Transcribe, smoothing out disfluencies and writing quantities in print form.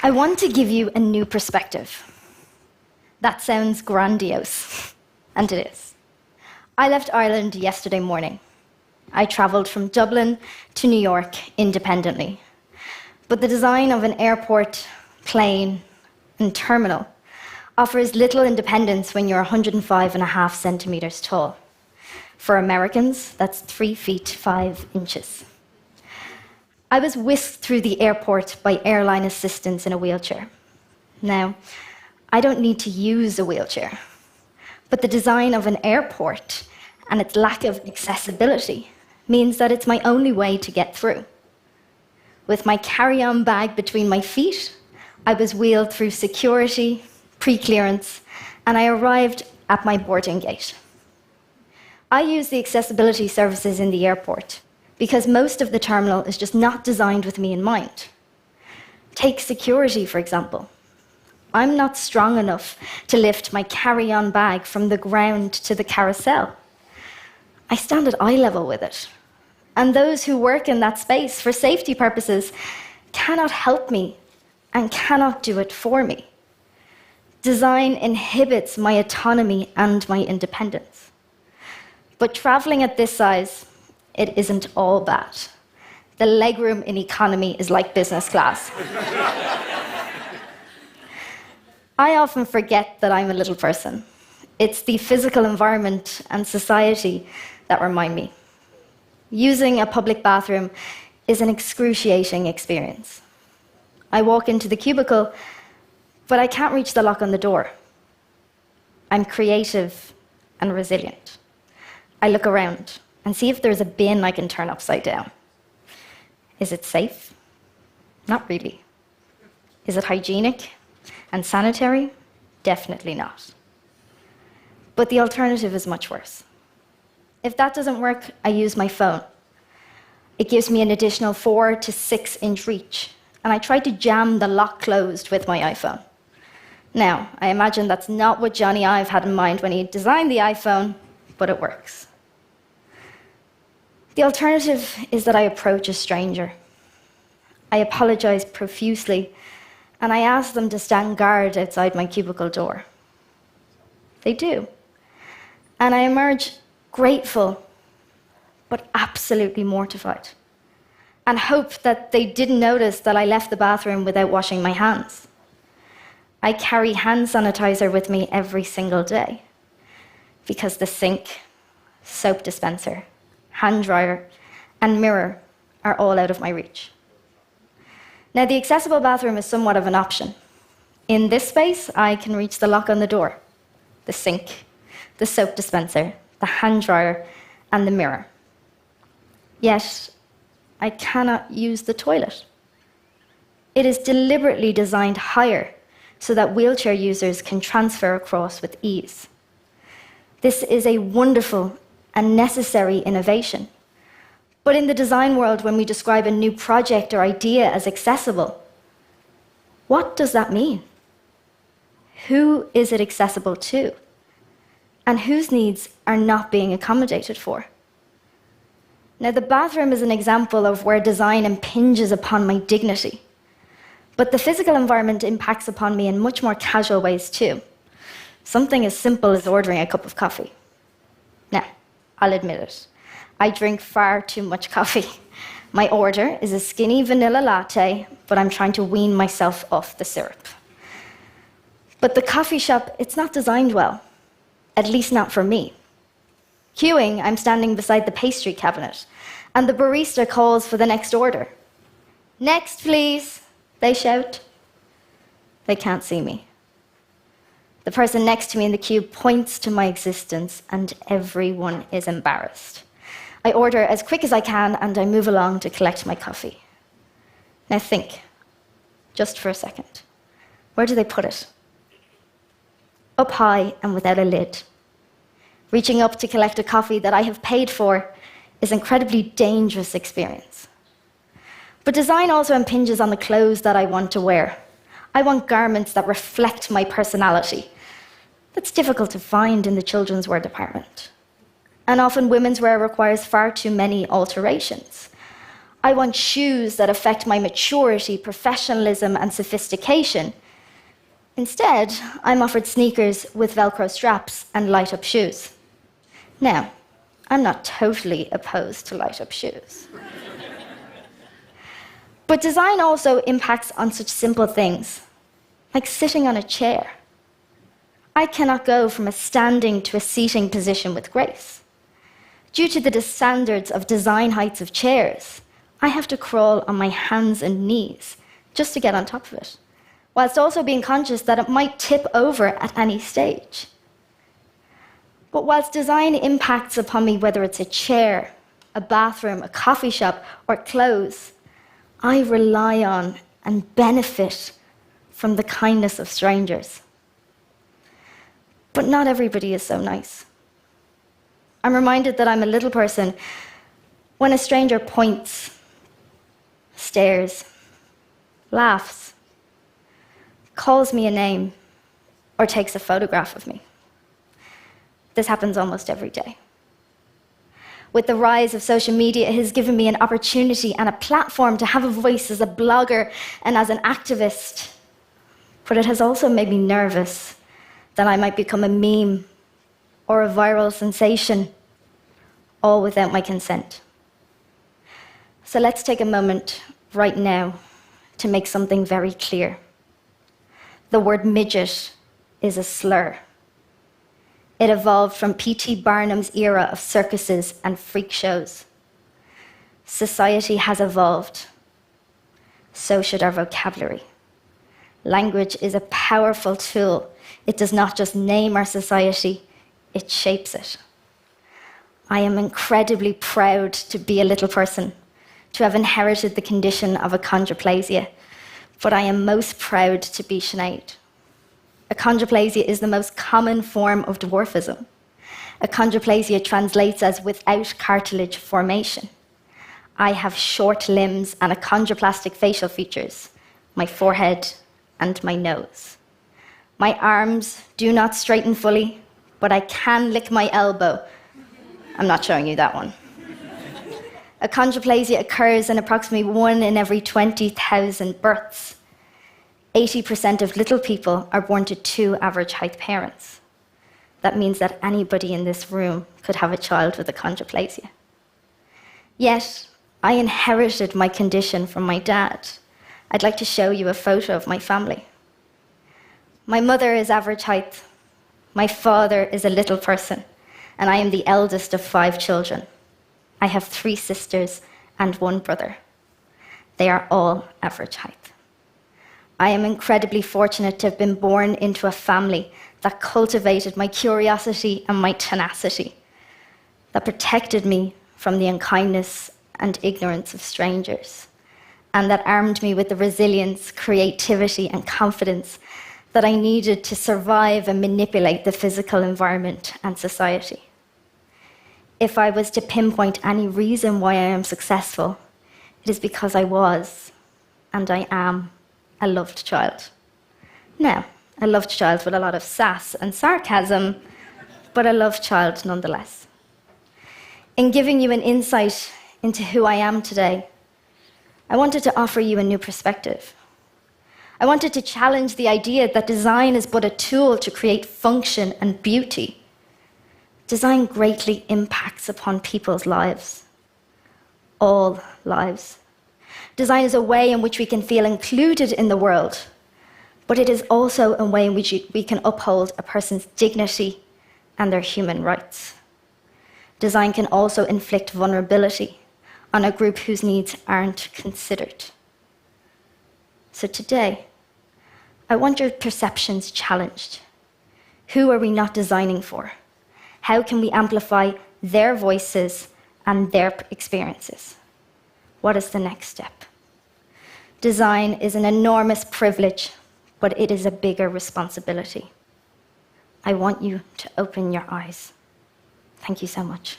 I want to give you a new perspective. That sounds grandiose, and it is. I left Ireland yesterday morning. I travelled from Dublin to New York independently. But the design of an airport, plane, and terminal offers little independence when you're 105.5 centimetres tall. For Americans, that's 3 feet 5 inches. I was whisked through the airport by airline assistants in a wheelchair. Now, I don't need to use a wheelchair, but the design of an airport and its lack of accessibility means that it's my only way to get through. With my carry-on bag between my feet, I was wheeled through security, pre-clearance, and I arrived at my boarding gate. I use the accessibility services in the airport because most of the terminal is just not designed with me in mind. Take security, for example. I'm not strong enough to lift my carry-on bag from the ground to the carousel. I stand at eye level with it. And those who work in that space for safety purposes cannot help me and cannot do it for me. Design inhibits my autonomy and my independence. But traveling at this size, it isn't all bad. The legroom in economy is like business class. I often forget that I'm a little person. It's the physical environment and society that remind me. Using a public bathroom is an excruciating experience. I walk into the cubicle, but I can't reach the lock on the door. I'm creative and resilient. I look around and see if there's a bin I can turn upside down. Is it safe? Not really. Is it hygienic and sanitary? Definitely not. But the alternative is much worse. If that doesn't work, I use my phone. It gives me an additional 4 to 6 inch reach, and I try to jam the lock closed with my iPhone. Now, I imagine that's not what Johnny Ive had in mind when he designed the iPhone, but it works. The alternative is that I approach a stranger. I apologize profusely, and I ask them to stand guard outside my cubicle door. They do. And I emerge grateful, but absolutely mortified, and hope that they didn't notice that I left the bathroom without washing my hands. I carry hand sanitizer with me every single day, because the sink, soap dispenser, hand dryer, and mirror are all out of my reach. Now, the accessible bathroom is somewhat of an option. In this space, I can reach the lock on the door, the sink, the soap dispenser, the hand dryer, and the mirror. Yet, I cannot use the toilet. It is deliberately designed higher so that wheelchair users can transfer across with ease. This is a wonderful and necessary innovation. But in the design world, when we describe a new project or idea as accessible, what does that mean? Who is it accessible to? And whose needs are not being accommodated for? Now, the bathroom is an example of where design impinges upon my dignity. But the physical environment impacts upon me in much more casual ways too. Something as simple as ordering a cup of coffee. Now, I'll admit it. I drink far too much coffee. My order is a skinny vanilla latte, but I'm trying to wean myself off the syrup. But the coffee shop, it's not designed well. At least not for me. Queuing, I'm standing beside the pastry cabinet, and the barista calls for the next order. "Next, please," they shout. They can't see me. The person next to me in the queue points to my existence, and everyone is embarrassed. I order as quick as I can, and I move along to collect my coffee. Now think, just for a second. Where do they put it? Up high and without a lid. Reaching up to collect a coffee that I have paid for is an incredibly dangerous experience. But design also impinges on the clothes that I want to wear. I want garments that reflect my personality. That's difficult to find in the children's wear department. And often women's wear requires far too many alterations. I want shoes that affect my maturity, professionalism, and sophistication. Instead, I'm offered sneakers with Velcro straps and light-up shoes. Now, I'm not totally opposed to light-up shoes. But design also impacts on such simple things, like sitting on a chair. I cannot go from a standing to a seating position with grace. Due to the standards of design heights of chairs, I have to crawl on my hands and knees just to get on top of it, whilst also being conscious that it might tip over at any stage. But whilst design impacts upon me, whether it's a chair, a bathroom, a coffee shop, or clothes, I rely on and benefit from the kindness of strangers. But not everybody is so nice. I'm reminded that I'm a little person when a stranger points, stares, laughs, calls me a name, or takes a photograph of me. This happens almost every day. With the rise of social media, it has given me an opportunity and a platform to have a voice as a blogger and as an activist. But it has also made me nervous that I might become a meme or a viral sensation, all without my consent. So let's take a moment right now to make something very clear. The word midget is a slur. It evolved from P.T. Barnum's era of circuses and freak shows. Society has evolved. So should our vocabulary. Language is a powerful tool. It does not just name our society, it shapes it. I am incredibly proud to be a little person, to have inherited the condition of achondroplasia, but I am most proud to be Sinead. Achondroplasia is the most common form of dwarfism. Achondroplasia translates as without cartilage formation. I have short limbs and achondroplastic facial features, my forehead and my nose. My arms do not straighten fully, but I can lick my elbow. I'm not showing you that one. Achondroplasia occurs in approximately 1 in every 20,000 births. 80% of little people are born to 2 average height parents. That means that anybody in this room could have a child with achondroplasia. Yet, I inherited my condition from my dad. I'd like to show you a photo of my family. My mother is average height. My father is a little person, and I am the eldest of 5 children. I have 3 sisters and 1 brother. They are all average height. I am incredibly fortunate to have been born into a family that cultivated my curiosity and my tenacity, that protected me from the unkindness and ignorance of strangers, and that armed me with the resilience, creativity, and confidence that I needed to survive and manipulate the physical environment and society. If I was to pinpoint any reason why I am successful, it is because I was, and I am, a loved child. Now, a loved child with a lot of sass and sarcasm, but a loved child nonetheless. In giving you an insight into who I am today, I wanted to offer you a new perspective. I wanted to challenge the idea that design is but a tool to create function and beauty. Design greatly impacts upon people's lives, all lives. Design is a way in which we can feel included in the world, but it is also a way in which we can uphold a person's dignity and their human rights. Design can also inflict vulnerability on a group whose needs aren't considered. So today, I want your perceptions challenged. Who are we not designing for? How can we amplify their voices and their experiences? What is the next step? Design is an enormous privilege, but it is a bigger responsibility. I want you to open your eyes. Thank you so much.